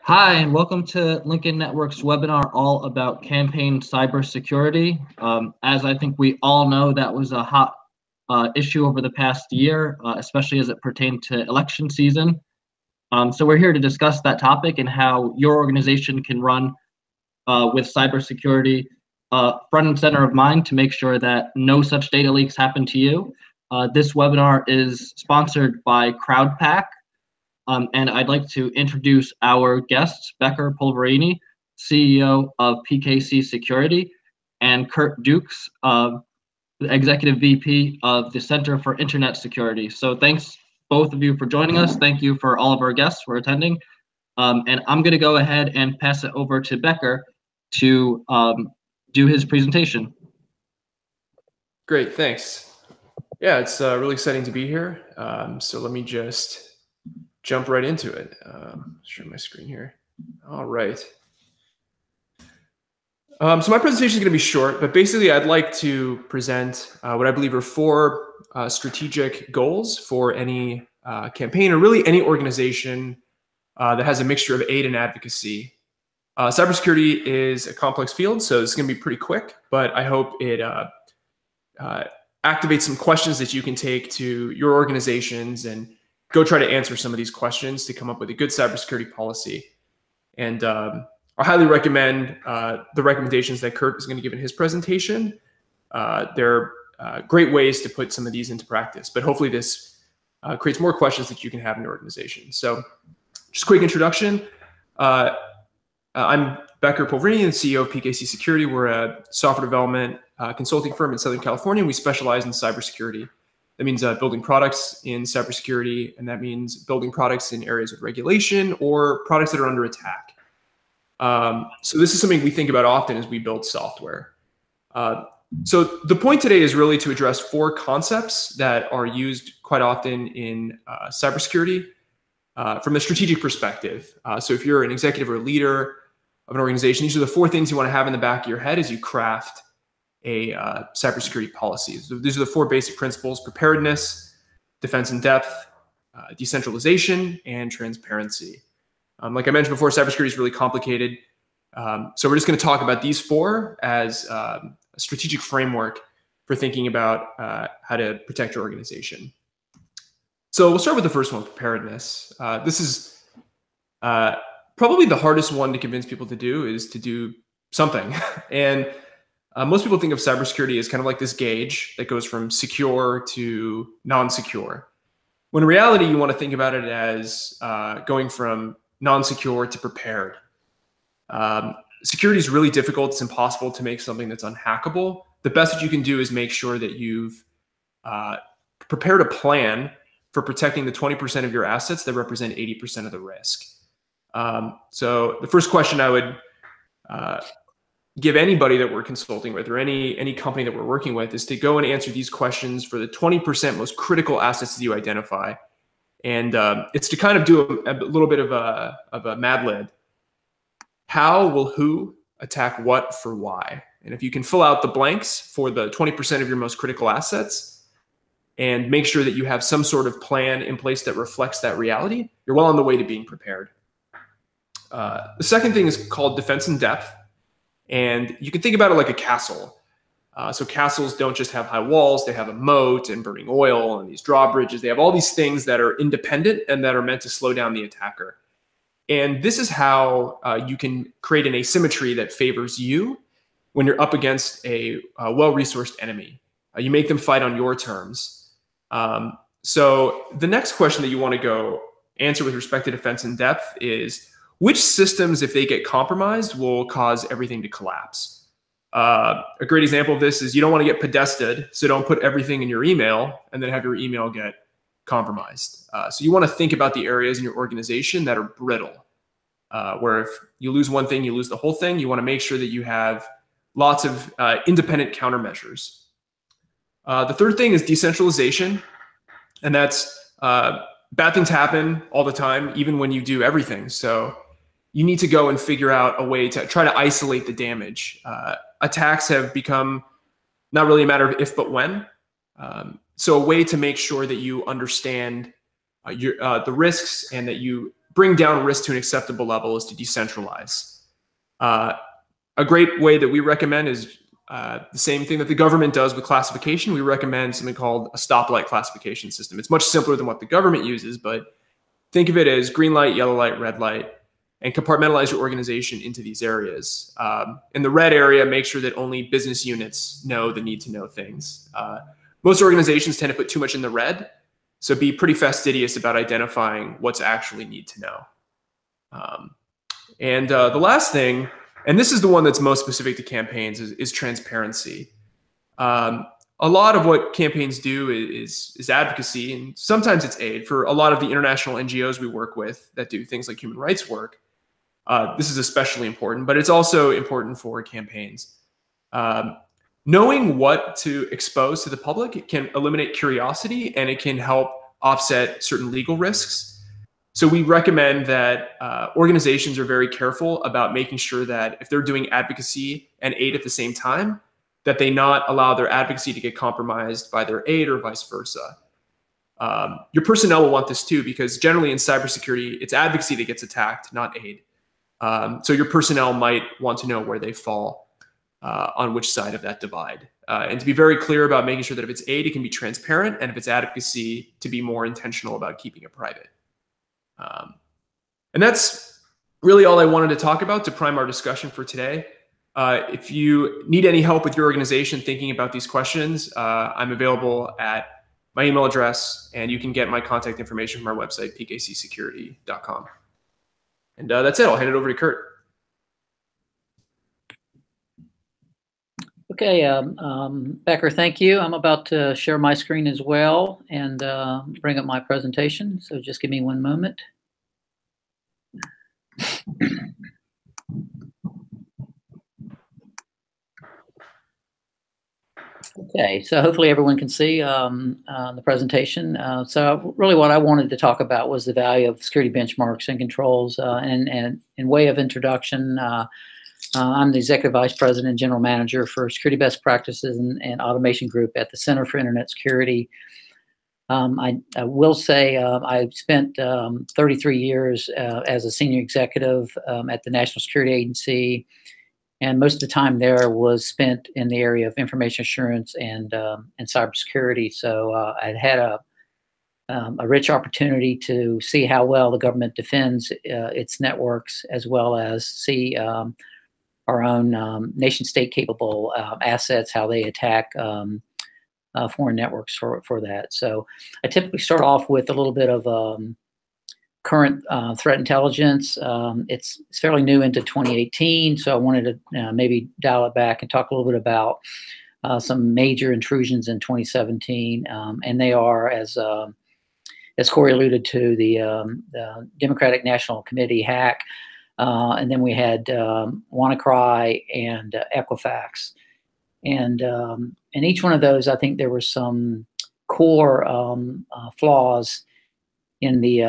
Hi, and welcome to Lincoln Network's webinar all about campaign cybersecurity. As I think we all know, that was a hot issue over the past year, especially as it pertained to election season. So we're here to discuss that topic and how your organization can run with cybersecurity front and center of mind to make sure that no such data leaks happen to you. This webinar is sponsored by CrowdPack. And I'd like to introduce our guests, Becker Polverini, CEO of PKC Security, and Kurt Dukes, the Executive VP of the Center for Internet Security. So thanks both of you for joining us. Thank you for all of our guests for attending. And I'm going to go ahead and pass it over to Becker to do his presentation. Great, thanks. Yeah, it's really exciting to be here. So let me just jump right into it. Share my screen here. All right. So my presentation is going to be short, but basically I'd like to present what I believe are four strategic goals for any campaign or really any organization that has a mixture of aid and advocacy. Cybersecurity is a complex field, so it's going to be pretty quick, but I hope it activates some questions that you can take to your organizations and go try to answer some of these questions to come up with a good cybersecurity policy. And I highly recommend the recommendations that Kurt is going to give in his presentation. They're great ways to put some of these into practice, but hopefully this creates more questions that you can have in your organization. So just a quick introduction. I'm Becker Polverini, the CEO of PKC Security. We're a software development consulting firm in Southern California. We specialize in cybersecurity. That means building products in cybersecurity, and that means building products in areas with regulation or products that are under attack. So this is something we think about often as we build software. So the point today is really to address four concepts that are used quite often in cybersecurity from a strategic perspective. So if you're an executive or a leader of an organization, these are the four things you want to have in the back of your head as you craft a cybersecurity policy. So these are the four basic principles: preparedness, defense in depth, decentralization, and transparency. Like I mentioned before, cybersecurity is really complicated. So we're just going to talk about these four as a strategic framework for thinking about how to protect your organization. So we'll start with the first one, preparedness. This is probably the hardest one to convince people to do, is to do something. And most people think of cybersecurity as kind of like this gauge that goes from secure to non-secure. When in reality, you want to think about it as going from non-secure to prepared. Security is really difficult. It's impossible to make something that's unhackable. The best that you can do is make sure that you've prepared a plan for protecting the 20% of your assets that represent 80% of the risk. So the first question I would give anybody that we're consulting with, or any company that we're working with, is to go and answer these questions for the 20% most critical assets that you identify. And it's to kind of do a little bit of a Mad Lib. How will who attack what for why? And if you can fill out the blanks for the 20% of your most critical assets and make sure that you have some sort of plan in place that reflects that reality, you're well on the way to being prepared. The second thing is called defense in depth. And you can think about it like a castle. So castles don't just have high walls, they have a moat and burning oil and these drawbridges. They have all these things that are independent and that are meant to slow down the attacker. And this is how you can create an asymmetry that favors you when you're up against a well-resourced enemy. You make them fight on your terms. So the next question that you want to go answer with respect to defense in depth is, which systems, if they get compromised, will cause everything to collapse? A great example of this is you don't want to get podested, so don't put everything in your email and then have your email get compromised. So you want to think about the areas in your organization that are brittle, where if you lose one thing, you lose the whole thing. You want to make sure that you have lots of independent countermeasures. The third thing is decentralization, and that's bad things happen all the time, even when you do everything. So you need to go and figure out a way to try to isolate the damage. Attacks have become not really a matter of if, but when. So a way to make sure that you understand the risks and that you bring down risk to an acceptable level is to decentralize. A great way that we recommend is the same thing that the government does with classification. We recommend something called a stoplight classification system. It's much simpler than what the government uses, but think of it as green light, yellow light, red light, and compartmentalize your organization into these areas. In the red area, make sure that only business units know the need to know things. Most organizations tend to put too much in the red, so be pretty fastidious about identifying what's actually need to know. The last thing, and this is the one that's most specific to campaigns, is transparency. A lot of what campaigns do is advocacy, and sometimes it's aid. For a lot of the international NGOs we work with that do things like human rights work, this is especially important, but it's also important for campaigns. Knowing what to expose to the public, it can eliminate curiosity and it can help offset certain legal risks. So we recommend that organizations are very careful about making sure that if they're doing advocacy and aid at the same time, that they not allow their advocacy to get compromised by their aid or vice versa. Your personnel will want this too, because generally in cybersecurity, it's advocacy that gets attacked, not aid. So your personnel might want to know where they fall on which side of that divide. And to be very clear about making sure that if it's aid, it can be transparent, and if it's advocacy, to be more intentional about keeping it private. And that's really all I wanted to talk about to prime our discussion for today. If you need any help with your organization thinking about these questions, I'm available at my email address, and you can get my contact information from our website, pkcsecurity.com. And that's it. I'll hand it over to Kurt. Okay, Becker, thank you. I'm about to share my screen as well and bring up my presentation. So just give me one moment. Okay, so hopefully everyone can see the presentation. So really what I wanted to talk about was the value of security benchmarks and controls. And in way of introduction, I'm the Executive Vice President and General Manager for Security Best Practices and Automation Group at the Center for Internet Security. I will say I spent 33 years as a senior executive at the National Security Agency, and most of the time there was spent in the area of information assurance and cybersecurity. So I had a rich opportunity to see how well the government defends its networks, as well as see our own nation-state capable assets, how they attack foreign networks for that. So I typically start off with a little bit of current threat intelligence. It's fairly new into 2018, so I wanted to maybe dial it back and talk a little bit about some major intrusions in 2017, and they are, as Corey alluded to, the Democratic National Committee hack, and then we had WannaCry and Equifax, and in each one of those, I think there were some core flaws in the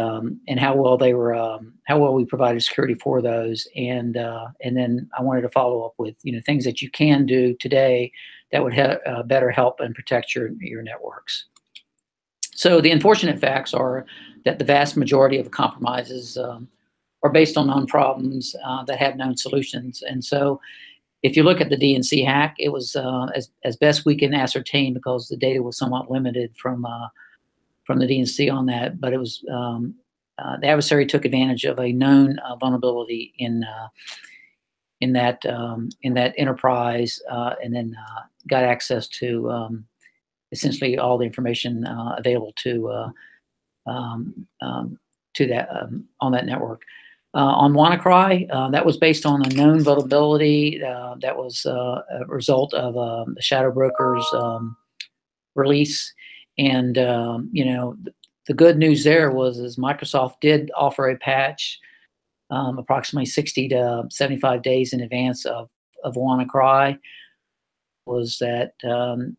in how well they were, how well we provided security for those, and then I wanted to follow up with things that you can do today that would better help and protect your networks. So the unfortunate facts are that the vast majority of compromises are based on known problems that have known solutions, and so if you look at the DNC hack, it was as best we can ascertain, because the data was somewhat limited from the DNC on that, but it was the adversary took advantage of a known vulnerability in that enterprise, and then got access to essentially all the information available to that on that network. On WannaCry, that was based on a known vulnerability that was a result of the Shadow Broker's release. And the good news there was Microsoft did offer a patch approximately 60 to 75 days in advance of WannaCry. Was that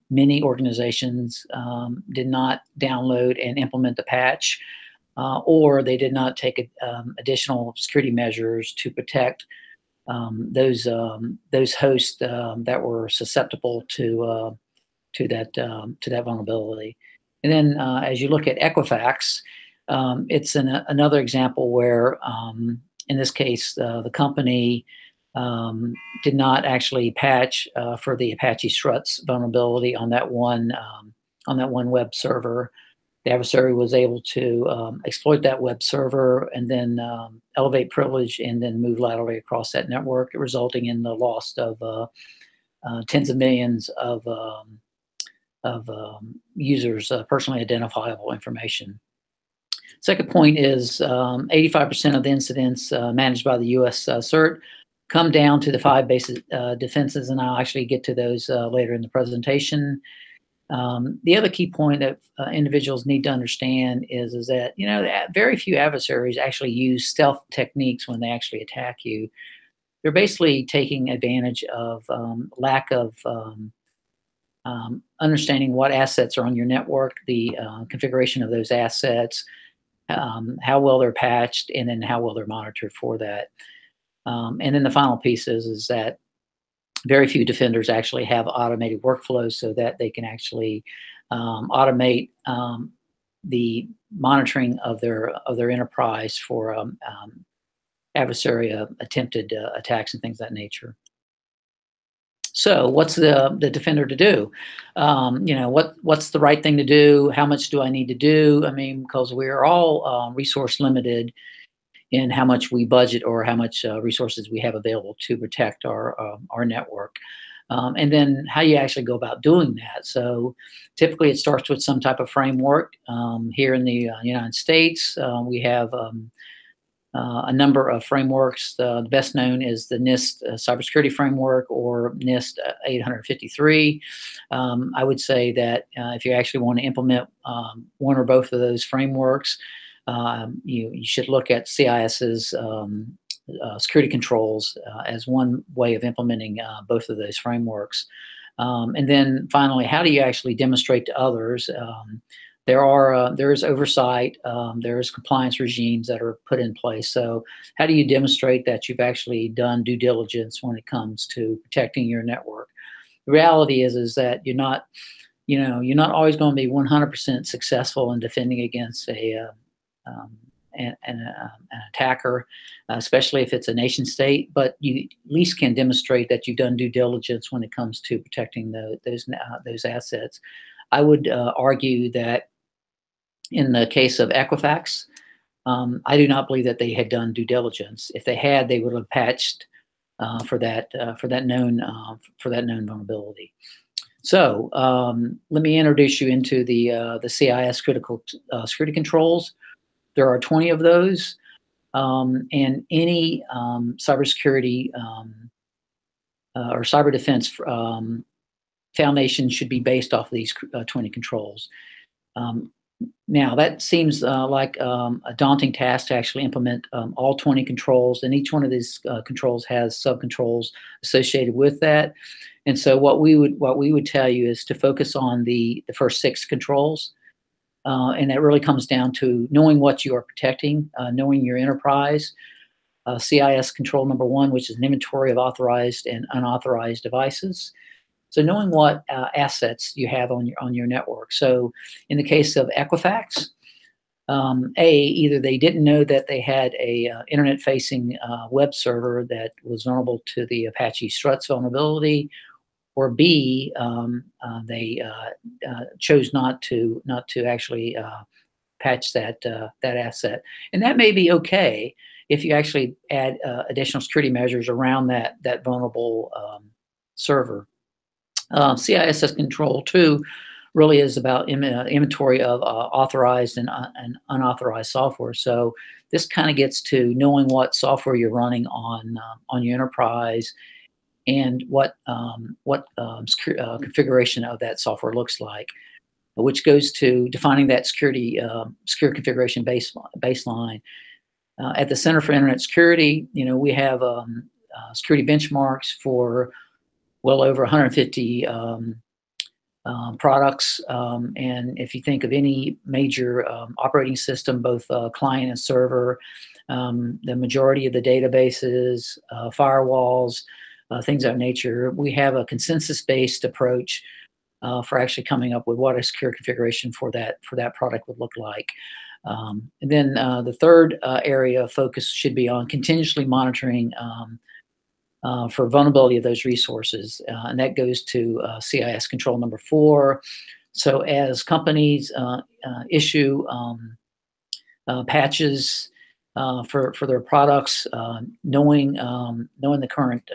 many organizations did not download and implement the patch, or they did not take additional security measures to protect those hosts that were susceptible to that vulnerability. And then as you look at Equifax, It's another example where, in this case, the company did not actually patch for the Apache Struts vulnerability on that one web server. The adversary was able to exploit that web server and then elevate privilege and then move laterally across that network, resulting in the loss of tens of millions of users' personally identifiable information. Second point is 85% of the incidents managed by the U.S. CERT come down to the 5 basic defenses, and I'll actually get to those later in the presentation. The other key point that individuals need to understand is that, you know, very few adversaries actually use stealth techniques when they actually attack you. They're basically taking advantage of lack of understanding what assets are on your network, the configuration of those assets, how well they're patched, and then how well they're monitored for that. And then the final piece is that very few defenders actually have automated workflows so that they can actually automate the monitoring of their enterprise for adversary attempted attacks and things of that nature. So what's the defender to do? You know, what's the right thing to do? How much do I need to do? I mean, because we are all resource limited in how much we budget or how much resources we have available to protect our network. And then how you actually go about doing that. So typically it starts with some type of framework. Here in the United States, we have a number of frameworks. The best known is the NIST Cybersecurity Framework, or NIST 853. I would say that if you actually want to implement one or both of those frameworks, you should look at CIS's security controls as one way of implementing both of those frameworks. And then finally, how do you actually demonstrate to others? There is oversight, there's compliance regimes that are put in place. So how do you demonstrate that you've actually done due diligence when it comes to protecting your network? The reality is that you're not always going to be 100% successful in defending against an attacker, especially if it's a nation state, but you at least can demonstrate that you've done due diligence when it comes to protecting those assets. I would argue that in the case of Equifax, I do not believe that they had done due diligence. If they had, they would have patched for that known vulnerability. So let me introduce you into the CIS critical security controls. There are 20 of those, and any cybersecurity or cyber defense foundation should be based off of these 20 controls. Now, that seems like a daunting task to actually implement all 20 controls, and each one of these controls has sub-controls associated with that. And so what we would tell you is to focus on the first 6 controls, and that really comes down to knowing what you are protecting, knowing your enterprise. CIS control number 1, which is an inventory of authorized and unauthorized devices. So knowing what assets you have on your network. So in the case of Equifax, either they didn't know that they had a internet-facing web server that was vulnerable to the Apache Struts vulnerability, or B, they chose not to actually patch that asset. And that may be okay if you actually add additional security measures around that vulnerable server. CIS control 2 really is about inventory of authorized and unauthorized software. So this kind of gets to knowing what software you're running on your enterprise and what configuration of that software looks like, which goes to defining that secure configuration baseline. At the Center for Internet Security, we have security benchmarks for well over 150 products. And if you think of any major operating system, both client and server, the majority of the databases, firewalls, things of that nature, we have a consensus-based approach for actually coming up with what a secure configuration for that product would look like. And then the third area of focus should be on continuously monitoring for vulnerability of those resources. And that goes to CIS control number 4. So as companies issue patches for their products, knowing the current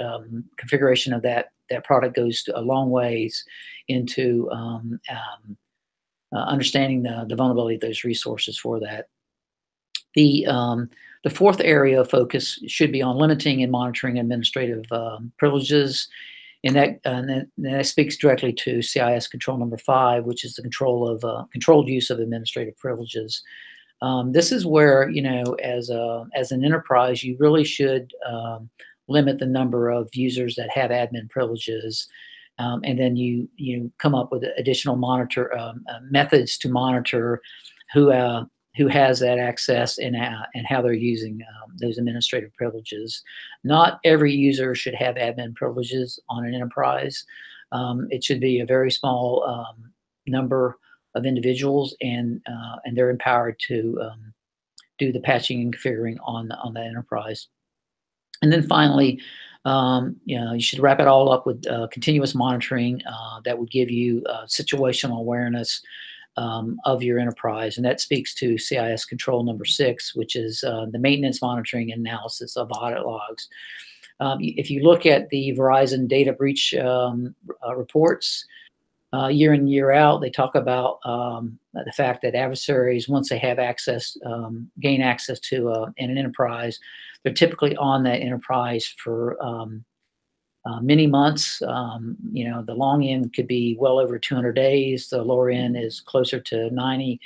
configuration of that product goes a long ways into understanding the vulnerability of those resources for that. The fourth area of focus should be on limiting and monitoring administrative privileges, and that speaks directly to CIS control number 5, which is the controlled use of administrative privileges. This is where, as an enterprise, you really should limit the number of users that have admin privileges, and then you come up with additional methods to monitor who has that access and how they're using those administrative privileges. Not every user should have admin privileges on an enterprise. It should be a very small number of individuals, and they're empowered to do the patching and configuring on the enterprise. And then finally, you should wrap it all up with continuous monitoring that would give you situational awareness of your enterprise, and that speaks to CIS control number 6, which is the maintenance, monitoring, and analysis of audit logs. If you look at the Verizon data breach reports, year in, year out, they talk about the fact that adversaries, once they have access, gain access to an enterprise, they're typically on that enterprise for many months. The long end could be well over 200 days. The lower end is closer to 90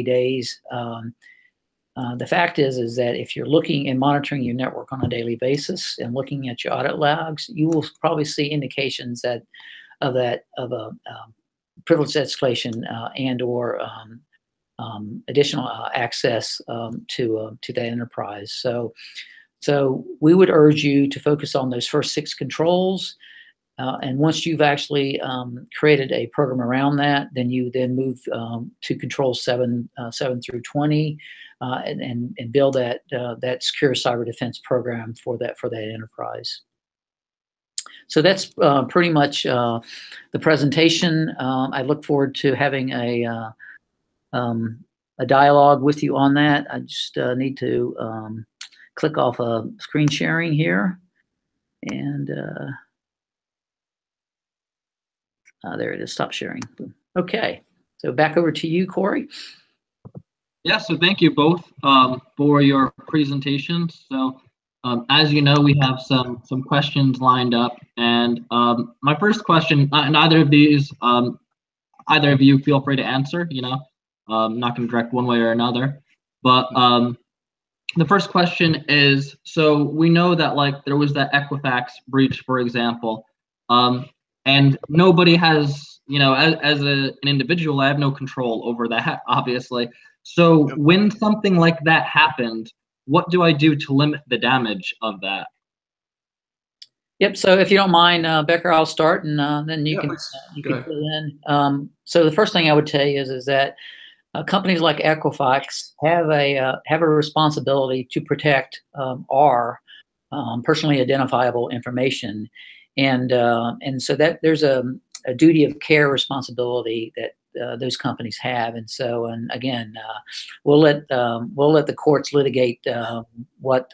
days. The fact is that if you're looking and monitoring your network on a daily basis and looking at your audit logs, you will probably see indications of a privilege escalation and/or additional access to that enterprise. So we would urge you to focus on those first 6 controls, and once you've actually created a program around that, then you move to control 7 through 20, and build that secure cyber defense program for that enterprise. So that's pretty much the presentation. I look forward to having a dialogue with you on that. I just need to click off screen sharing here, and there it is. Stop sharing. Okay, so back over to you, Corey. Yeah, so thank you both for your presentations. So as you know, we have some questions lined up, and my first question, and either of you feel free to answer. I'm not going to direct one way or another, but the first question is, so we know that there was that Equifax breach, for example, and nobody has, as an individual, I have no control over that, obviously. So when something like that happened, what do I do to limit the damage of that? Yep. So if you don't mind, Becker, I'll start, and then you can fill in. So the first thing I would tell you is that companies like Equifax have a responsibility to protect our personally identifiable information, and so that there's a duty of care responsibility that those companies have, and again, we'll let the courts litigate what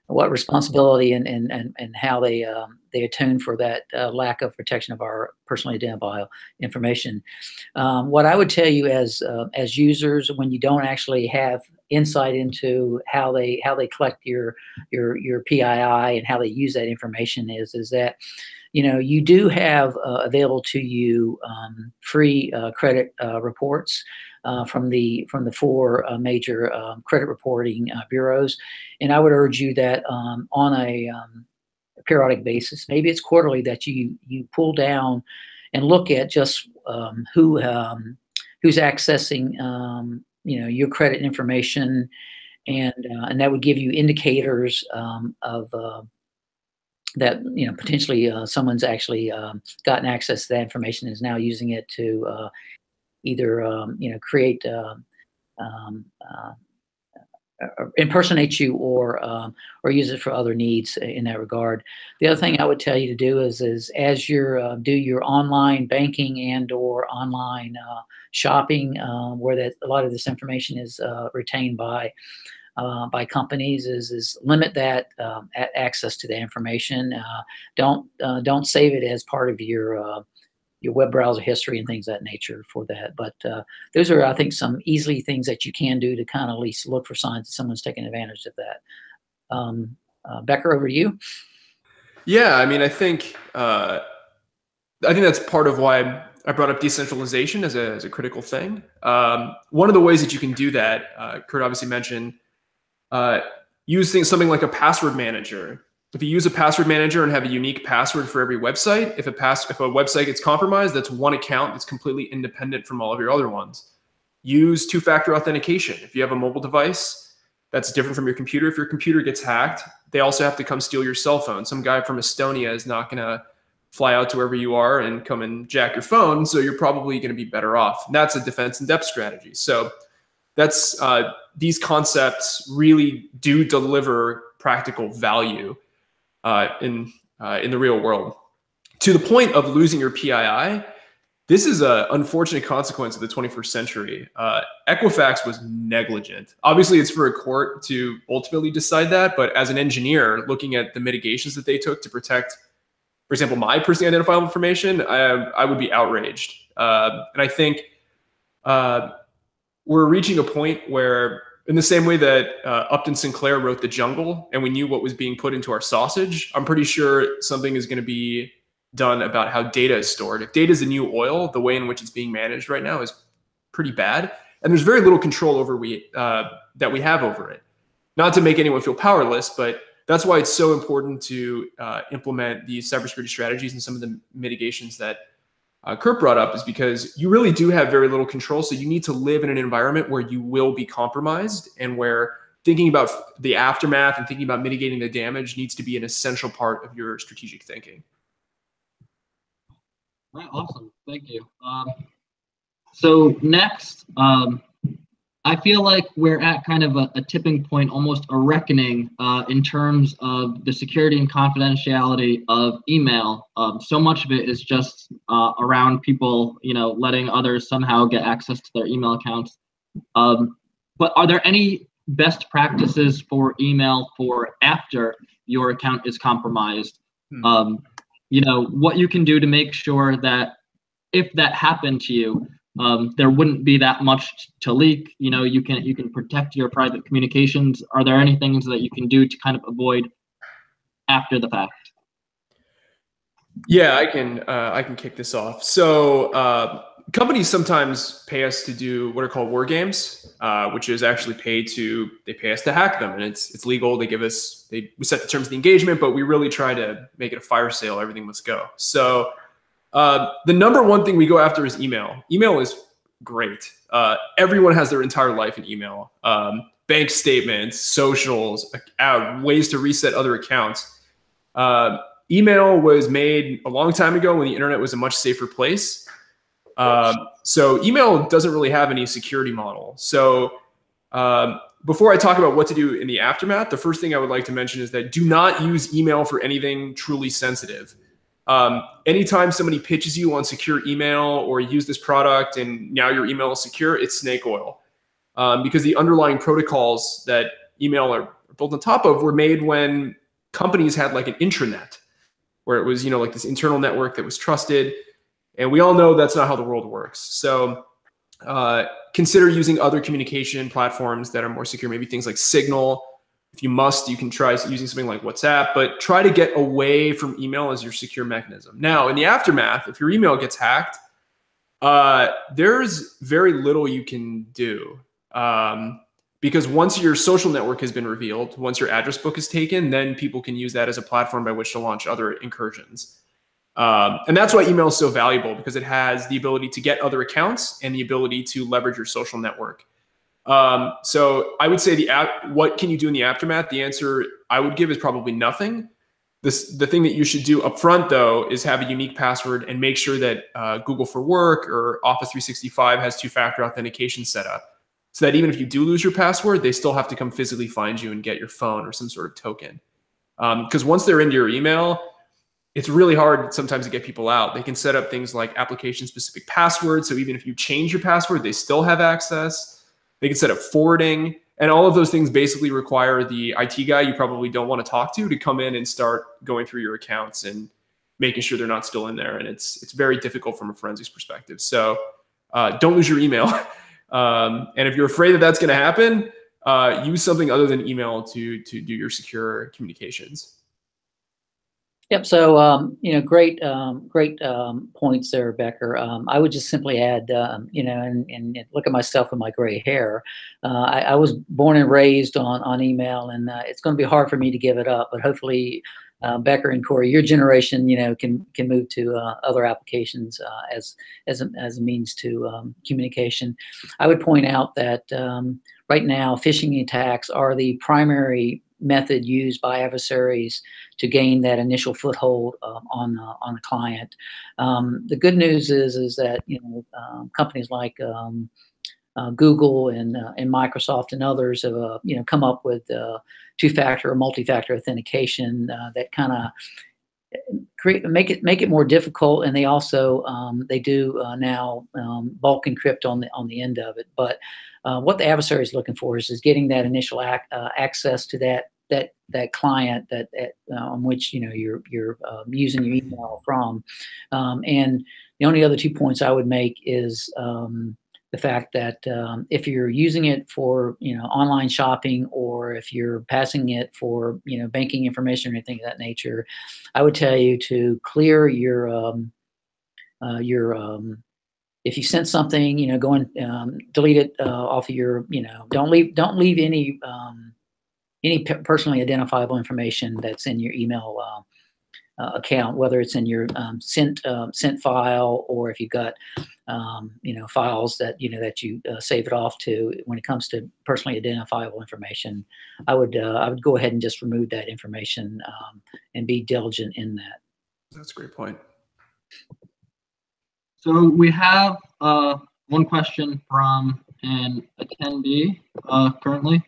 responsibility and how they atone for that lack of protection of our personally identifiable information. What I would tell you as users, when you don't actually have insight into how they collect your PII and how they use that information, is that you do have available to you free credit reports from the 4 major credit reporting bureaus, and I would urge you that on a periodic basis, maybe it's quarterly, that you pull down and look at just who's accessing your credit information, and that would give you indicators of that potentially someone's actually gotten access to that information and is now using it to either create um, impersonate you or use it for other needs in that regard. The other thing I would tell you to do is as you do your online banking and or online shopping, where a lot of this information is retained by companies, is limit that access to the information. Don't save it as part of your web browser history and things of that nature for that. But those are, I think, some easily things that you can do to kind of at least look for signs that someone's taking advantage of that. Becker, over to you. Yeah, I mean, I think that's part of why I brought up decentralization as a critical thing. One of the ways that you can do that, Kurt obviously mentioned, use something like a password manager. If you use a password manager and have a unique password for every website, if a website gets compromised, that's one account that's completely independent from all of your other ones. Use two-factor authentication. If you have a mobile device that's different from your computer, if your computer gets hacked, they also have to come steal your cell phone. Some guy from Estonia is not going to fly out to wherever you are and come and jack your phone, so you're probably going to be better off. And that's a defense in depth strategy. So that's these concepts really do deliver practical value in the real world. To the point of losing your PII, this is an unfortunate consequence of the 21st century. Equifax was negligent. Obviously, it's for a court to ultimately decide that, but as an engineer, looking at the mitigations that they took to protect, for example, my personally identifiable information, I would be outraged. And I think we're reaching a point where, in the same way that Upton Sinclair wrote The Jungle and we knew what was being put into our sausage, I'm pretty sure something is going to be done about how data is stored. If data is the new oil, the way in which it's being managed right now is pretty bad. And there's very little control over that we have over it. Not to make anyone feel powerless, but that's why it's so important to implement these cybersecurity strategies and some of the mitigations that Kurt brought up, is because you really do have very little control. So you need to live in an environment where you will be compromised, and where thinking about the aftermath and thinking about mitigating the damage needs to be an essential part of your strategic thinking. Right, awesome, thank you. So next, I feel like we're at kind of a tipping point, almost a reckoning in terms of the security and confidentiality of email. So much of it is just around people, letting others somehow get access to their email accounts. But are there any best practices for email for after your account is compromised? What you can do to make sure that if that happened to you, there wouldn't be that much to leak. You can protect your private communications. Are there any things that you can do to kind of avoid after the fact? Yeah, I can kick this off. So companies sometimes pay us to do what are called war games, which is actually they pay us to hack them, and it's legal. We set the terms of the engagement, but we really try to make it a fire sale. Everything must go. So the number one thing we go after is email. Email is great. Everyone has their entire life in email. Bank statements, socials, ways to reset other accounts. Email was made a long time ago when the internet was a much safer place. So email doesn't really have any security model. So before I talk about what to do in the aftermath, the first thing I would like to mention is that do not use email for anything truly sensitive. Anytime somebody pitches you on secure email or use this product and now your email is secure, it's snake oil. Because the underlying protocols that email are built on top of were made when companies had like an intranet, where it was, like this internal network that was trusted. And we all know that's not how the world works. So consider using other communication platforms that are more secure, maybe things like Signal. If you must, you can try using something like WhatsApp, but try to get away from email as your secure mechanism. Now, in the aftermath, if your email gets hacked, there's very little you can do. Because once your social network has been revealed, once your address book is taken, then people can use that as a platform by which to launch other incursions. And that's why email is so valuable, because it has the ability to get other accounts and the ability to leverage your social network. So I would say what can you do in the aftermath? The answer I would give is probably nothing. The thing that you should do up front, though, is have a unique password and make sure that Google for Work or Office 365 has two-factor authentication set up. so that even if you do lose your password, they still have to come physically find you and get your phone or some sort of token. Because once they're into your email, it's really hard sometimes to get people out. They can set up things like application-specific passwords. So even if you change your password, they still have access. They can set up forwarding. And all of those things basically require the IT guy you probably don't want to talk to come in and start going through your accounts and making sure they're not still in there. And it's very difficult from a forensics perspective. So don't lose your email. And if you're afraid that that's going to happen, use something other than email to do your secure communications. Yep. So, great points there, Becker. I would just simply add, and look at myself with my gray hair. I was born and raised on email, and it's going to be hard for me to give it up. But hopefully, Becker and Corey, your generation, can move to other applications as a means to communication. I would point out that right now, phishing attacks are the primary method used by adversaries to gain that initial foothold on the client. The good news is that companies like Google and Microsoft and others have come up with two-factor or multi-factor authentication that kind of make it more difficult, and they also they do now bulk encrypt on the end of it. But what the adversary is looking for is getting that initial access to that client on which you're using your email from. And the only other 2 points I would make is the fact that if you're using it for online shopping, or if you're passing it for banking information or anything of that nature, I would tell you to clear your if you sent something, go and delete it off of your don't leave any personally identifiable information that's in your email account, whether it's in your sent file, or if you've got files that that you save it off to. When it comes to personally identifiable information, I would go ahead and just remove that information and be diligent in that. That's a great point. So we have one question from an attendee currently,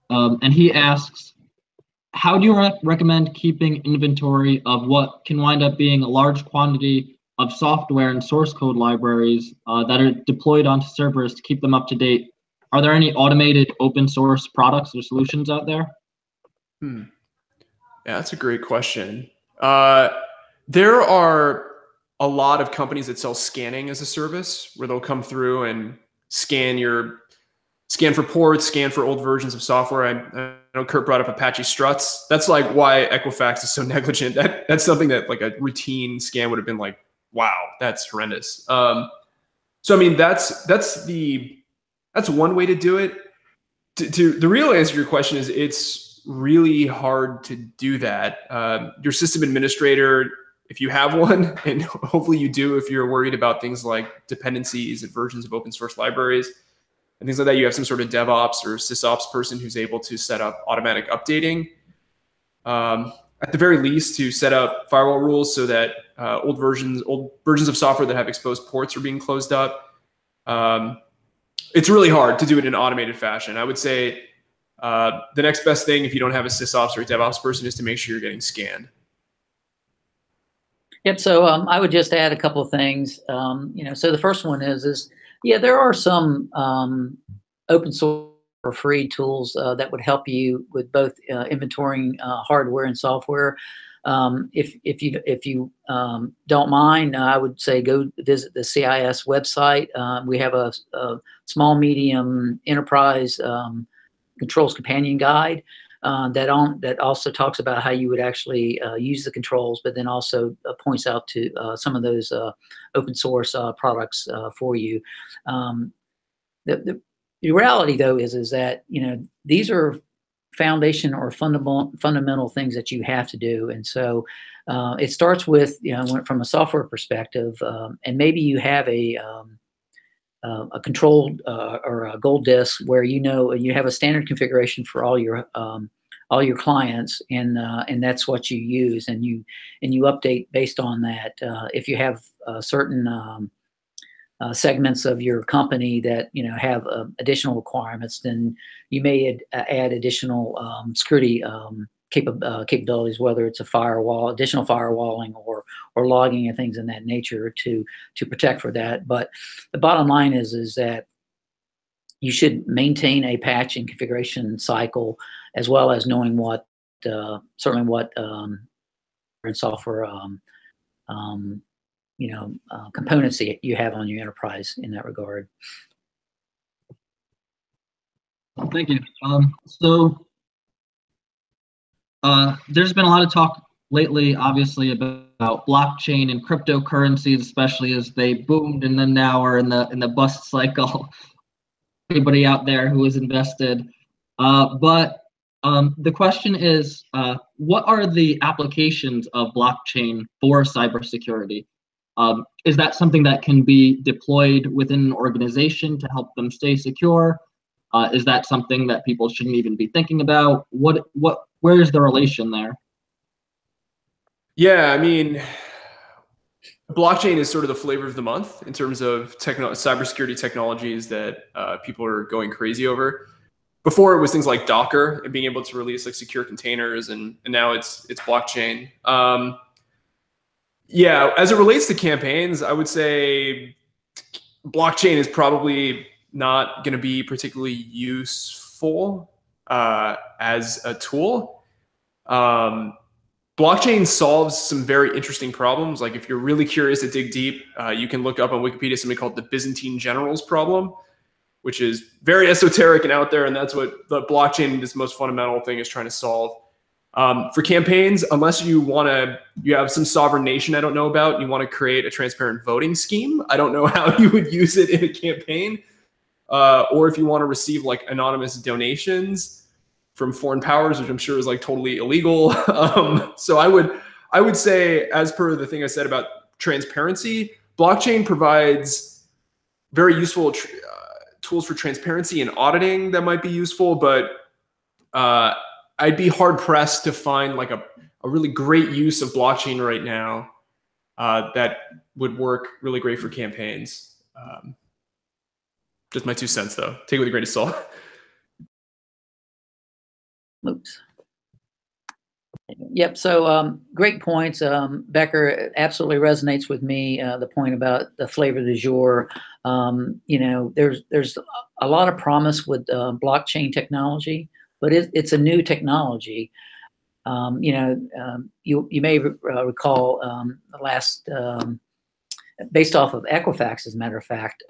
and he asks, how do you recommend keeping inventory of what can wind up being a large quantity of software and source code libraries that are deployed onto servers to keep them up to date? Are there any automated open source products or solutions out there? Yeah, that's a great question. There are a lot of companies that sell scanning as a service, where they'll come through and scan for ports, scan for old versions of software. I know Kurt brought up Apache struts. That's like why Equifax is so negligent. That's something that like a routine scan would have been like, wow, that's horrendous. So I mean, that's one way to do it. The real answer to your question is it's really hard to do that. Your system administrator, if you have one, and hopefully you do, if you're worried about things like dependencies and versions of open source libraries and things like that, you have some sort of DevOps or SysOps person who's able to set up automatic updating. At the very least, to set up firewall rules so that old versions of software that have exposed ports are being closed up. It's really hard to do it in an automated fashion. I would say the next best thing, if you don't have a SysOps or a DevOps person, is to make sure you're getting scanned. Yep. So I would just add a couple of things. So the first one is yeah, there are some open source or free tools that would help you with both inventorying hardware and software. If you don't mind, I would say go visit the CIS website. We have a small medium enterprise controls companion guide that also talks about how you would actually use the controls, but then also points out to some of those open source products for you. The reality, though, is that these are foundation or fundamental things that you have to do, and so it starts with from a software perspective, and maybe you have a controlled or a gold disk where you have a standard configuration for all your clients, and that's what you use, and you update based on that. If you have certain segments of your company that have additional requirements, then you may add additional security capabilities, whether it's a firewall, additional firewalling, or logging and things in that nature to protect for that. But the bottom line is that you should maintain a patch and configuration cycle, as well as knowing what certainly what software components that you have on your enterprise in that regard. Thank you. There's been a lot of talk lately, obviously, about blockchain and cryptocurrencies, especially as they boomed and then now are in the bust cycle. Everybody out there who is invested, but the question is, what are the applications of blockchain for cybersecurity? Is that something that can be deployed within an organization to help them stay secure? Is that something that people shouldn't even be thinking about? Where is the relation there? Yeah, I mean, blockchain is sort of the flavor of the month in terms of cybersecurity technologies that people are going crazy over. Before it was things like Docker and being able to release like secure containers, and now it's blockchain. Yeah, as it relates to campaigns, I would say blockchain is probably not going to be particularly useful as a tool. Blockchain solves some very interesting problems. Like if you're really curious to dig deep, you can look up on Wikipedia something called the Byzantine generals problem, which is very esoteric and out there. And that's what the blockchain, this most fundamental thing, is trying to solve. For campaigns, unless you have some sovereign nation I don't know about, and you want to create a transparent voting scheme, I don't know how you would use it in a campaign. Or if you want to receive like anonymous donations from foreign powers, which I'm sure is like totally illegal. So I would say, as per the thing I said about transparency, blockchain provides very useful tools for transparency and auditing that might be useful, but I'd be hard pressed to find like a really great use of blockchain right now that would work really great for campaigns. Just my 2 cents though. Take it with a grain of salt. Oops. Yep. So great points. Becker absolutely resonates with me. The point about the flavor du jour. There's a lot of promise with blockchain technology, but it's a new technology. You may recall the last, based off of Equifax, as a matter of fact,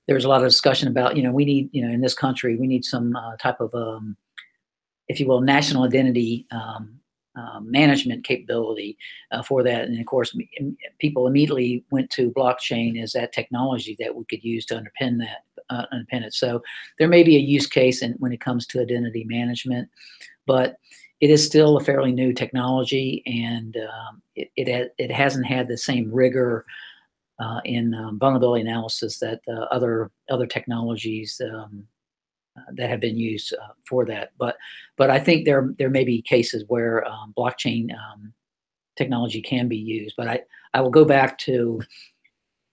there's a lot of discussion about we need in this country we need some type of if you will, national identity management capability for that. And of course, people immediately went to blockchain as that technology that we could use to underpin it. So there may be a use case when it comes to identity management, but it is still a fairly new technology, and it hasn't had the same rigor in vulnerability analysis that other technologies that have been used for that. But I think there may be cases where blockchain technology can be used. But I will go back to,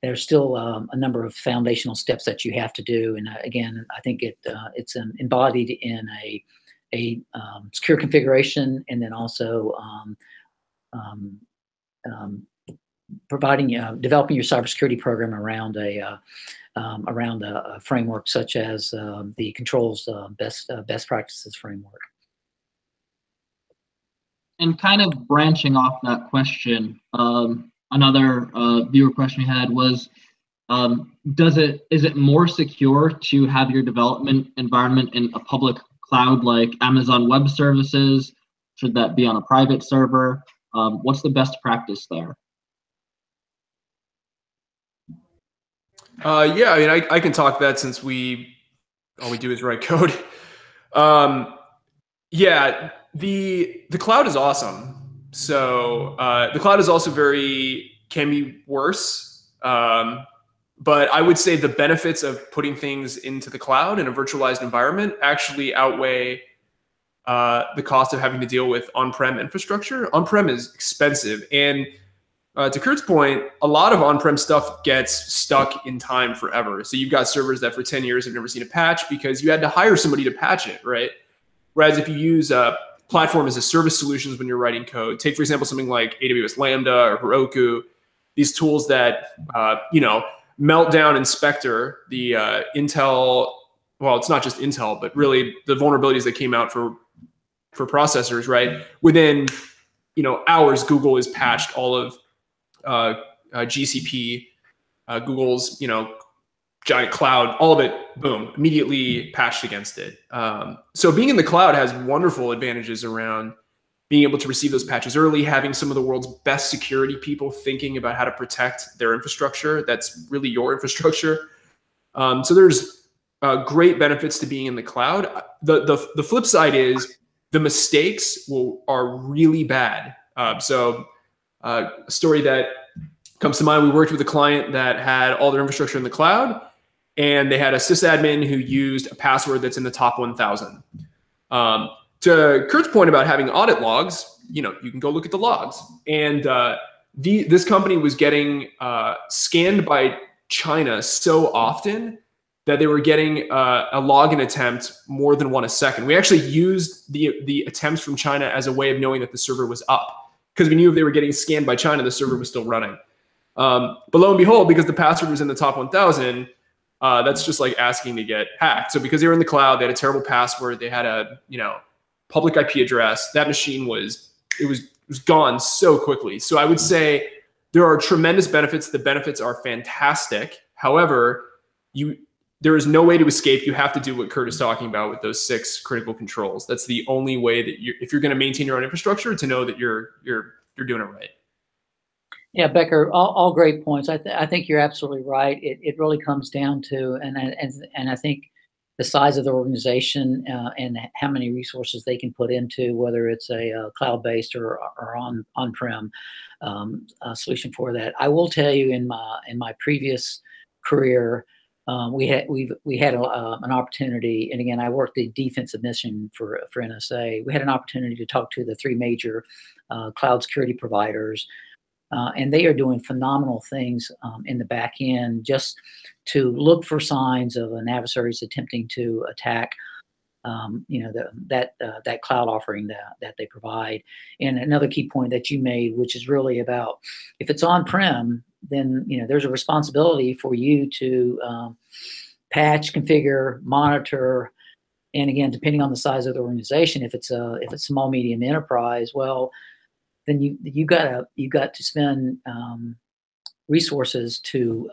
there's still a number of foundational steps that you have to do. And again, I think it's embodied in a secure configuration, and then also developing your cybersecurity program around a framework such as the controls best practices framework. And kind of branching off that question, another viewer question we had was, is it more secure to have your development environment in a public cloud like Amazon Web Services? Should that be on a private server? What's the best practice there? Yeah, I mean, I can talk that since all we do is write code. Yeah, the cloud is awesome. So the cloud is also can be worse. But I would say the benefits of putting things into the cloud in a virtualized environment actually outweigh the cost of having to deal with on-prem infrastructure. On-prem is expensive, and to Kurt's point, a lot of on-prem stuff gets stuck in time forever. So you've got servers that for 10 years have never seen a patch because you had to hire somebody to patch it, right? Whereas if you use platform as a service solutions when you're writing code, take for example something like AWS Lambda or Heroku, these tools that Meltdown Inspector, the Intel, well, it's not just Intel, but really the vulnerabilities that came out for processors, right? Within hours, Google has patched all of GCP, Google's giant cloud, all of it, boom, immediately patched against it. So being in the cloud has wonderful advantages around being able to receive those patches early, having some of the world's best security people thinking about how to protect their infrastructure. That's really your infrastructure. So there's great benefits to being in the cloud. The flip side is the mistakes are really bad. So a story that comes to mind, we worked with a client that had all their infrastructure in the cloud, and they had a sysadmin who used a password that's in the top 1,000. To Kurt's point about having audit logs, you can go look at the logs. And this company was getting scanned by China so often that they were getting a login attempt more than one a second. We actually used the attempts from China as a way of knowing that the server was up, because we knew if they were getting scanned by China, the server was still running. But lo and behold, because the password was in the top 1,000, that's just like asking to get hacked. So because they were in the cloud, they had a terrible password, they had a public IP address, that machine was gone so quickly. So I would say there are tremendous benefits. The benefits are fantastic. However, there is no way to escape. You have to do what Kurt is talking about with those 6 critical controls. That's the only way that if you're going to maintain your own infrastructure, to know that you're doing it right. Yeah, Becker, all great points. I think you're absolutely right. It really comes down to, and I think the size of the organization and how many resources they can put into, whether it's a cloud-based or on-prem solution for that. I will tell you, in my previous career, we had an opportunity, and again, I worked the defensive mission for NSA. We had an opportunity to talk to the 3 major cloud security providers. And they are doing phenomenal things in the back end, just to look for signs of an adversary's attempting to attack, that cloud offering that they provide. And another key point that you made, which is really about, if it's on-prem, then there's a responsibility for you to patch, configure, monitor, and again, depending on the size of the organization, if it's small, medium enterprise, well, then you got to spend resources to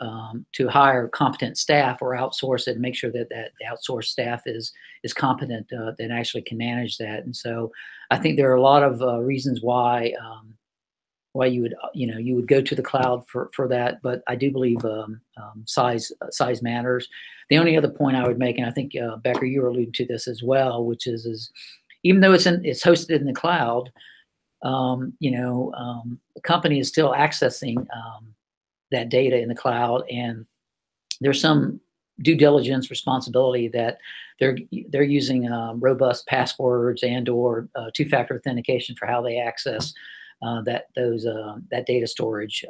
hire competent staff, or outsource it and make sure that the outsourced staff is competent, that actually can manage that. And so I think there are a lot of reasons why you would go to the cloud for that. But I do believe size matters. The only other point I would make, and I think Becker, you were alluding to this as well, which is even though it's hosted in the cloud, the company is still accessing that data in the cloud, and there's some due diligence responsibility that they're using robust passwords and/or 2-factor authentication for how they access that data storage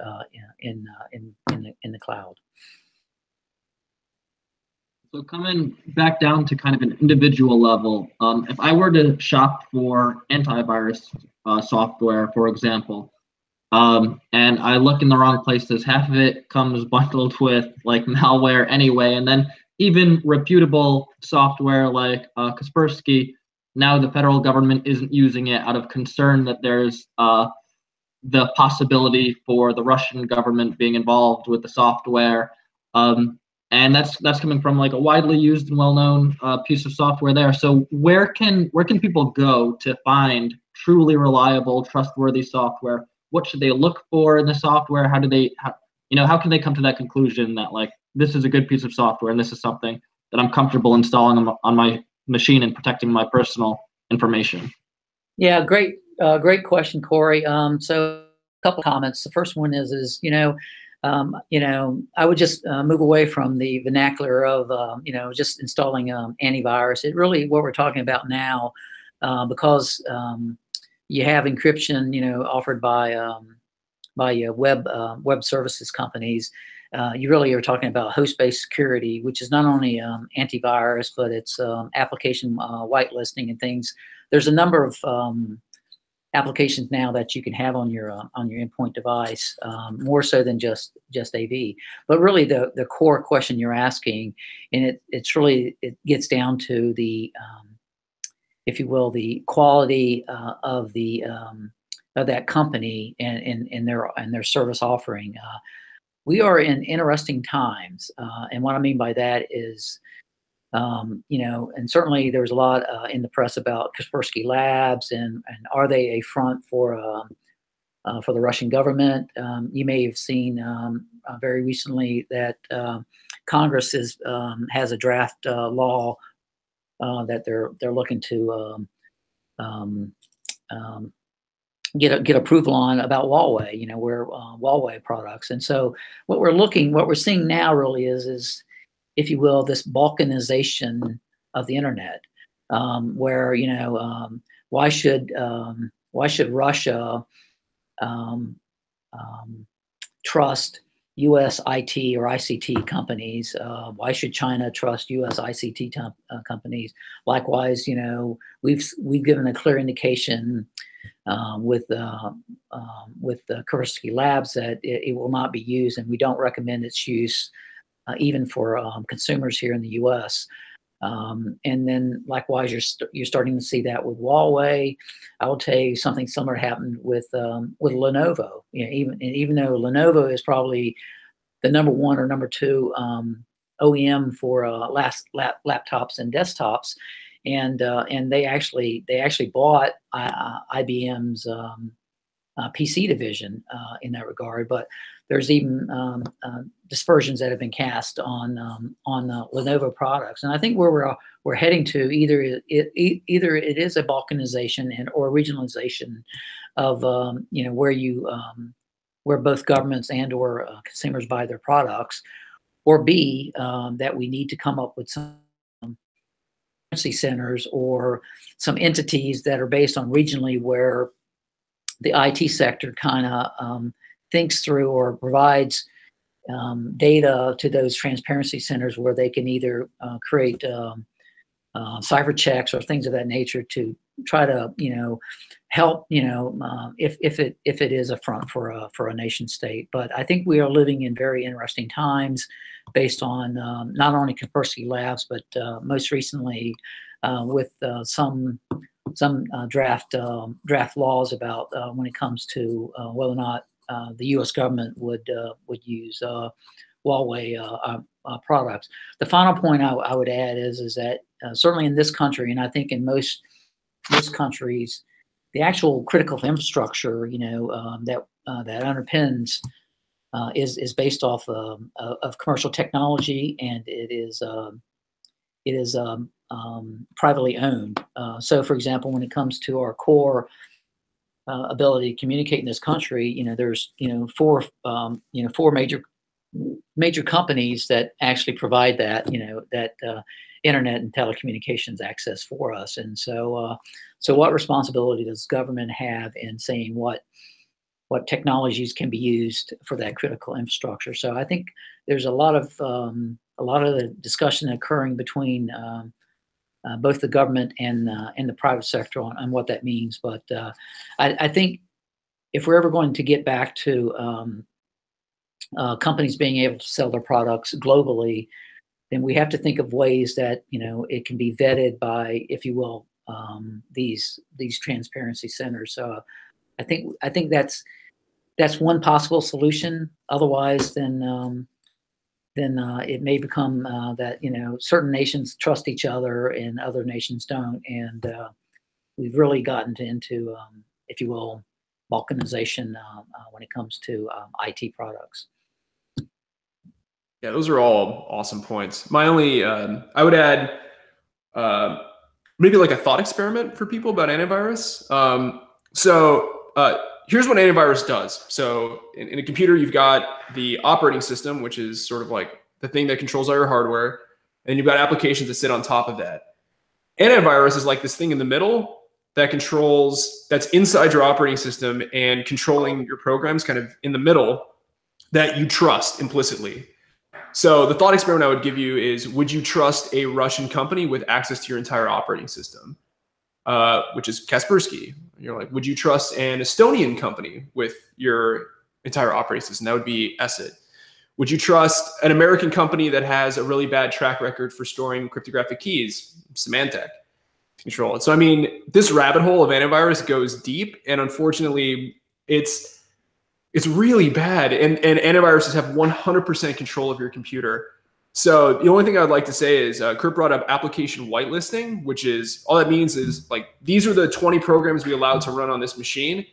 in the cloud. So coming back down to kind of an individual level, if I were to shop for antivirus software, for example, and I look in the wrong places, half of it comes bundled with like malware anyway, and then even reputable software like Kaspersky, now the federal government isn't using it out of concern that there's the possibility for the Russian government being involved with the software. And that's coming from like a widely used and well-known piece of software there. So where can people go to find truly reliable, trustworthy software? What should they look for in the software? How can they come to that conclusion that like this is a good piece of software and this is something that I'm comfortable installing on my machine and protecting my personal information? Yeah, great question, Corey. So a couple comments. The first one is I would just move away from the vernacular of, just installing antivirus. It really, what we're talking about now, because you have encryption, offered by web services companies, you really are talking about host-based security, which is not only antivirus, but it's application whitelisting and things. There's a number of applications now that you can have on your endpoint device, more so than just AV. But really, the core question you're asking, and it gets down to the if you will, the quality of that company and their service offering. We are in interesting times, and what I mean by that is, and certainly there's a lot in the press about Kaspersky Labs and are they a front for the Russian government? You may have seen very recently that Congress has a draft law that they're looking to get approval on about Huawei, where Huawei products. And so what we're seeing now really is, if you will, this balkanization of the internet, where why should Russia trust U.S. IT or ICT companies? Why should China trust U.S. ICT companies? Likewise, we've given a clear indication with Kaspersky Labs that it will not be used, and we don't recommend its use even for consumers here in the U.S. And then likewise, you're starting to see that with Huawei. I will tell you something similar happened with Lenovo. Even though Lenovo is probably the number one or number two OEM for laptops and desktops, and they actually bought IBM's PC division in that regard. But there's even dispersions that have been cast on Lenovo products, and I think where we're heading to either it is a balkanization or regionalization of where both governments and or consumers buy their products, or B, that we need to come up with some currency centers or some entities that are based on regionally where the IT sector kind of thinks through or provides data to those transparency centers where they can either create cyber checks or things of that nature to try to help if it is a front for a nation state. But I think we are living in very interesting times based on not only Kaspersky Labs, but most recently with some draft laws about when it comes to whether or not the U.S. government would use Huawei products. The final point I would add is that certainly in this country, and I think in most countries, the actual critical infrastructure that underpins is based off of commercial technology, and it is privately owned. So, for example, when it comes to our core ability to communicate in this country, there's four major companies that actually provide that internet and telecommunications access for us. And so what responsibility does government have in saying what technologies can be used for that critical infrastructure? So I think there's a lot of the discussion occurring between both the government and the private sector on what that means. But I think if we're ever going to get back to companies being able to sell their products globally, then we have to think of ways that it can be vetted by, if you will, these transparency centers. So I think that's one possible solution. Otherwise, then it may become that certain nations trust each other and other nations don't, and we've really gotten into if you will, balkanization when it comes to IT products. Yeah, those are all awesome points. My only, I would add maybe like a thought experiment for people about antivirus. Here's what antivirus does. So in a computer, you've got the operating system, which is sort of like the thing that controls all your hardware, and you've got applications that sit on top of that. Antivirus is like this thing in the middle that's inside your operating system and controlling your programs kind of in the middle that you trust implicitly. So the thought experiment I would give you is, would you trust a Russian company with access to your entire operating system, which is Kaspersky? You're like, would you trust an Estonian company with your entire operating system? That would be ESET. Would you trust an American company that has a really bad track record for storing cryptographic keys? Symantec. Control it. So, I mean, this rabbit hole of antivirus goes deep, and unfortunately, it's really bad. And antiviruses have 100% control of your computer. So the only thing I'd like to say is Kurt brought up application whitelisting, which is, all that means is like, these are the 20 programs we allowed to run on this machine.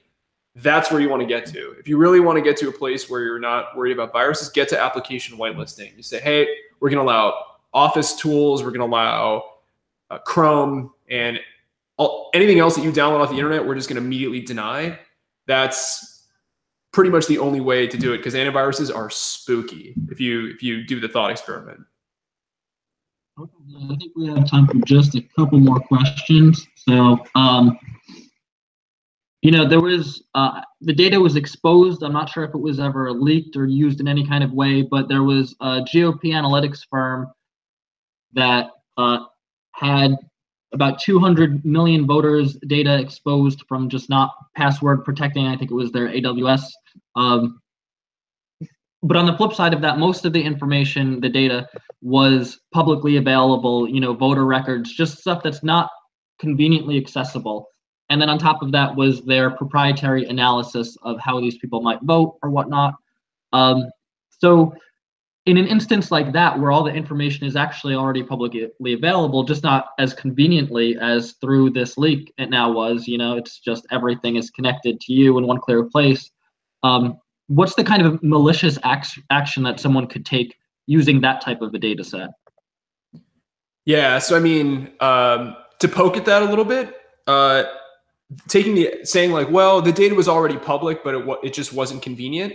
That's where you want to get to. If you really want to get to a place where you're not worried about viruses, get to application whitelisting. You say, hey, we're going to allow Office tools, we're going to allow Chrome, and anything else that you download off the internet, we're just going to immediately deny. That's pretty much the only way to do it, because antiviruses are spooky if you do the thought experiment. Okay, I think we have time for just a couple more questions. So, you know, there was the data was exposed. I'm not sure if it was ever leaked or used in any kind of way, but there was a GOP analytics firm that had about 200 million voters' data exposed from just not password protecting. I think it was their AWS. But on the flip side of that, most of the information, the data, was publicly available, you know, voter records, just stuff that's not conveniently accessible. And then on top of that was their proprietary analysis of how these people might vote or whatnot. So in an instance like that, where all the information is actually already publicly available, just not as conveniently as through this leak it now was, you know, it's just everything is connected to you in one clear place. What's the kind of malicious action that someone could take using that type of a data set? Yeah, so I mean, to poke at that a little bit, saying like, well, the data was already public, but it just wasn't convenient.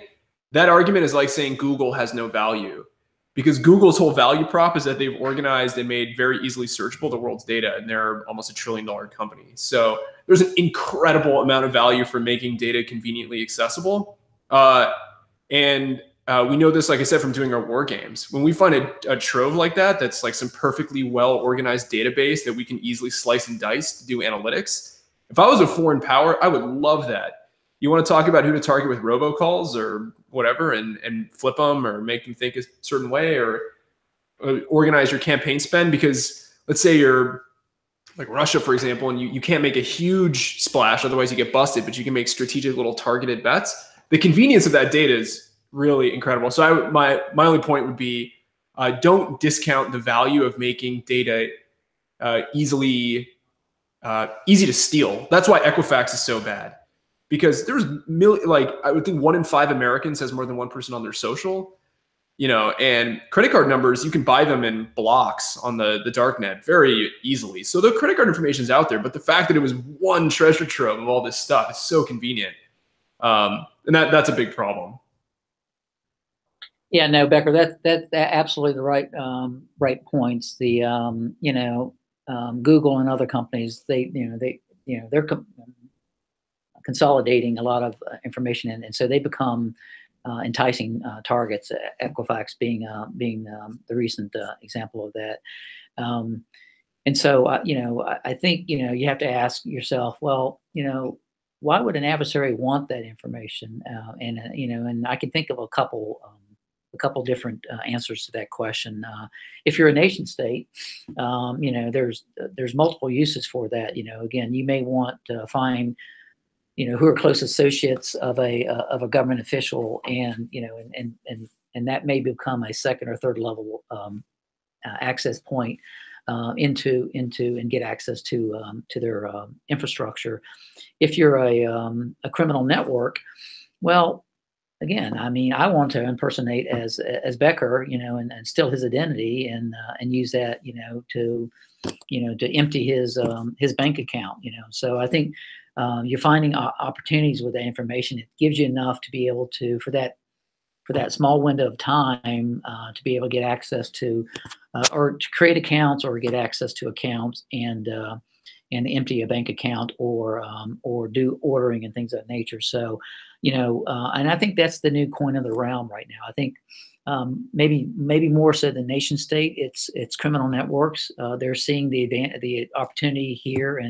That argument is like saying Google has no value, because Google's whole value prop is that they've organized and made very easily searchable the world's data, and they're almost $1 trillion company. So there's an incredible amount of value for making data conveniently accessible. We know this, like I said, from doing our war games. When we find a trove like that, that's like some perfectly well-organized database that we can easily slice and dice to do analytics. If I was a foreign power, I would love that. You want to talk about who to target with robocalls or whatever, and flip them or make them think a certain way, or organize your campaign spend, because let's say you're like Russia, for example, and you can't make a huge splash, otherwise you get busted, but you can make strategic little targeted bets. The convenience of that data is really incredible. So my only point would be, don't discount the value of making data easy to steal. That's why Equifax is so bad, because there's I would think 1 in 5 Americans has more than one person on their social, you know, and credit card numbers, you can buy them in blocks on the dark net very easily. So the credit card information is out there, but the fact that it was one treasure trove of all this stuff is so convenient. And that's a big problem. Yeah, no, Becker, that's absolutely the right points. The Google and other companies, they're consolidating a lot of information, and so they become enticing targets. Equifax being the recent example of that. And so I think you have to ask yourself, well, why would an adversary want that information? And I can think of a couple different answers to that question. If you're a nation state, there's multiple uses for that. Again, you may want to find, who are close associates of a government official, and that may become a second or third level access point into and get access to their infrastructure. If you're a criminal network, well, again, I mean, I want to impersonate as Becker, and steal his identity and use that, to empty his bank account, So I think you're finding opportunities with that information. It gives you enough to be able to, for that small window of time, to be able to get access to, or to create accounts or get access to accounts and empty a bank account or do ordering and things of that nature. So, and I think that's the new coin of the realm right now. I think maybe more so than nation state, it's criminal networks. They're seeing the opportunity here,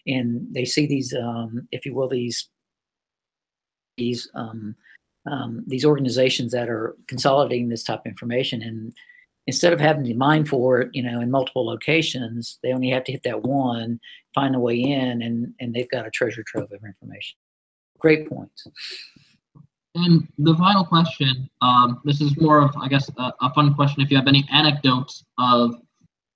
and they see these, if you will, these organizations that are consolidating this type of information, and instead of having to mine for it, in multiple locations, they only have to hit that one, find a way in, and they've got a treasure trove of information. Great points. And the final question, this is more of, I guess, a fun question. If you have any anecdotes of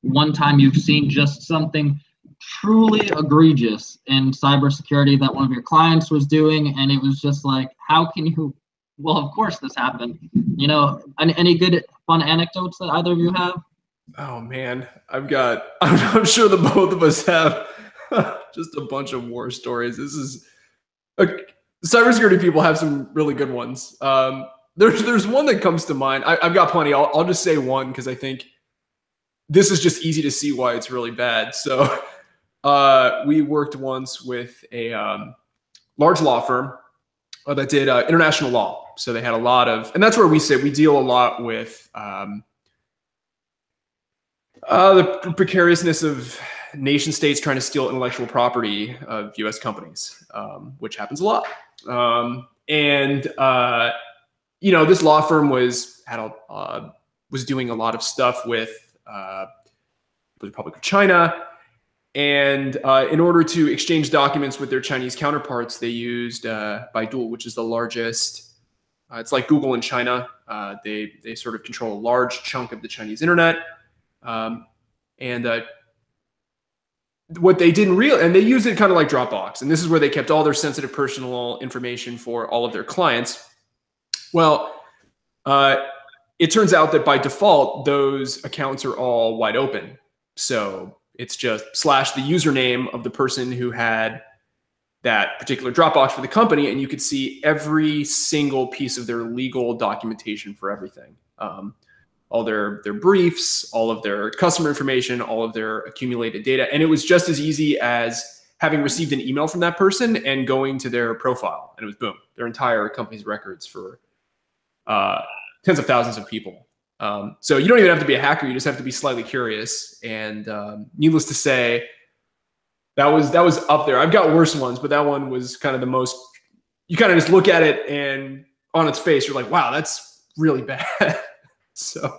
one time you've seen just something truly egregious in cybersecurity that one of your clients was doing, and it was just like, how can you? Well, of course this happened. Any good fun anecdotes that either of you have? Oh man, I'm sure the both of us have just a bunch of war stories. This is cybersecurity people have some really good ones. There's one that comes to mind. I've got plenty. I'll just say one because I think this is just easy to see why it's really bad. So we worked once with a large law firm that did international law. So they had a lot of, and that's where we deal a lot with the precariousness of nation states trying to steal intellectual property of U.S. companies, which happens a lot. This law firm was doing a lot of stuff with the Republic of China. And in order to exchange documents with their Chinese counterparts, they used Baidu, which is the largest. It's like Google in China. They sort of control a large chunk of the Chinese internet. What they didn't realize, and they use it kind of like Dropbox, and this is where they kept all their sensitive personal information for all of their clients. Well, it turns out that by default, those accounts are all wide open. So it's just / the username of the person who had that particular Dropbox for the company, and you could see every single piece of their legal documentation for everything. All their briefs, all of their customer information, all of their accumulated data. And it was just as easy as having received an email from that person and going to their profile. And it was boom, their entire company's records for tens of thousands of people. So you don't even have to be a hacker. You just have to be slightly curious. And needless to say, that was up there. I've got worse ones, but that one was kind of the most, you kind of just look at it and on its face, you're like, wow, that's really bad. So.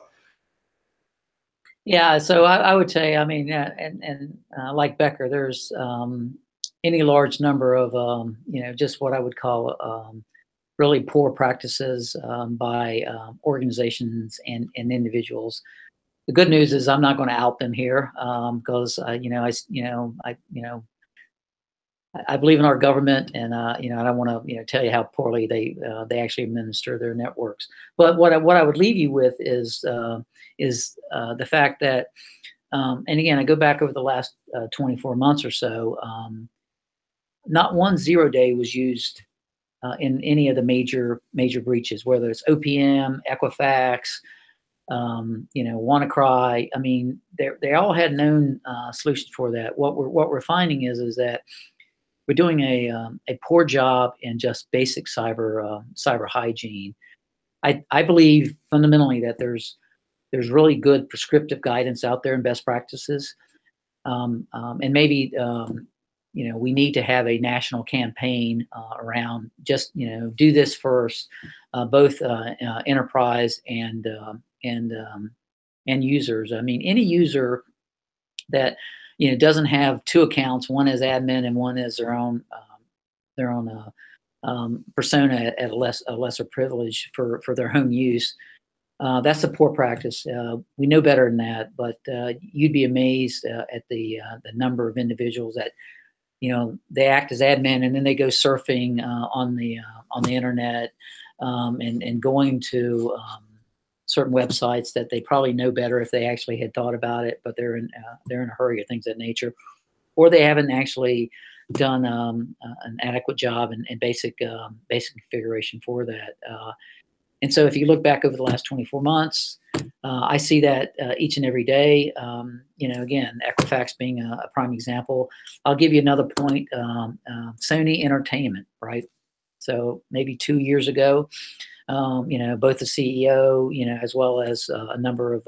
Yeah, so I would say, like Becker, there's any large number of, just what I would call really poor practices by organizations and individuals. The good news is I'm not going to out them here because I believe in our government, and I don't want to tell you how poorly they actually administer their networks. But what I would leave you with is the fact that, and again, I go back over the last 24 months or so, not one 0-day was used in any of the major breaches, whether it's OPM, Equifax, WannaCry. I mean, they all had known solutions for that. What we're finding is that we're doing a poor job in just basic cyber hygiene. I believe fundamentally that there's really good prescriptive guidance out there and best practices, and maybe we need to have a national campaign around just do this first, both enterprise and users. I mean, any user that doesn't have two accounts, one as admin and one as their own persona at a lesser privilege for their home use. That's a poor practice. We know better than that, but you'd be amazed at the number of individuals that they act as admin and then they go surfing on the internet and going to certain websites that they probably know better if they actually had thought about it, but they're in a hurry or things of that nature, or they haven't actually done an adequate job in basic configuration for that. And so if you look back over the last 24 months, I see that each and every day. Again, Equifax being a prime example. I'll give you another point. Sony Entertainment, right? So maybe 2 years ago, both the CEO, as well as a number of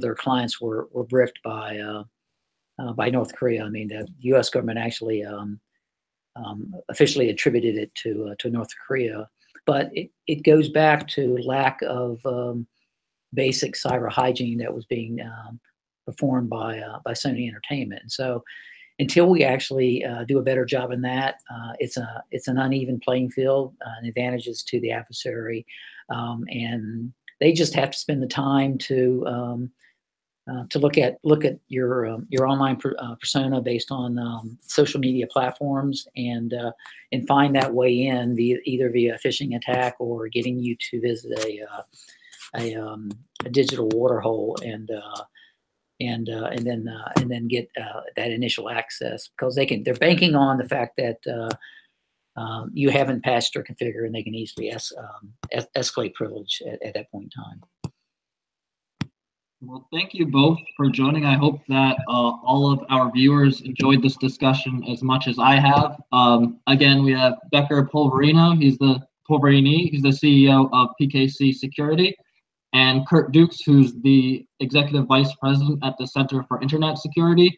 their clients were bricked by North Korea. I mean, the U.S. government actually officially attributed it to North Korea, but it goes back to lack of basic cyber hygiene that was being performed by Sony Entertainment. And so, until we actually do a better job in that, it's an uneven playing field, and advantages to the adversary, and they just have to spend the time to look at your online persona based on social media platforms, and find that way in either via a phishing attack or getting you to visit a digital waterhole, and then get that initial access, because they're banking on the fact that you haven't patched or configured, and they can easily escalate privilege at that point in time. Well, thank you both for joining. I hope that all of our viewers enjoyed this discussion as much as I have. Again, we have Becker Polverino. He's the CEO of PKC Security, and Kurt Dukes, who's the Executive Vice President at the Center for Internet Security.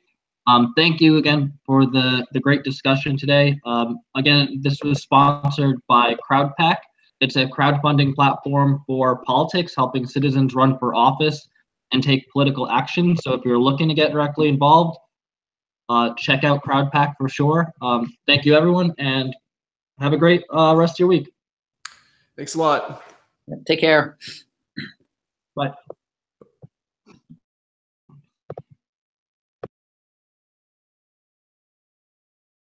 Thank you again for the great discussion today. Again, this was sponsored by CrowdPack. It's a crowdfunding platform for politics, helping citizens run for office and take political action. So if you're looking to get directly involved, check out CrowdPack for sure. Thank you, everyone, and have a great rest of your week. Thanks a lot. Take care. Bye.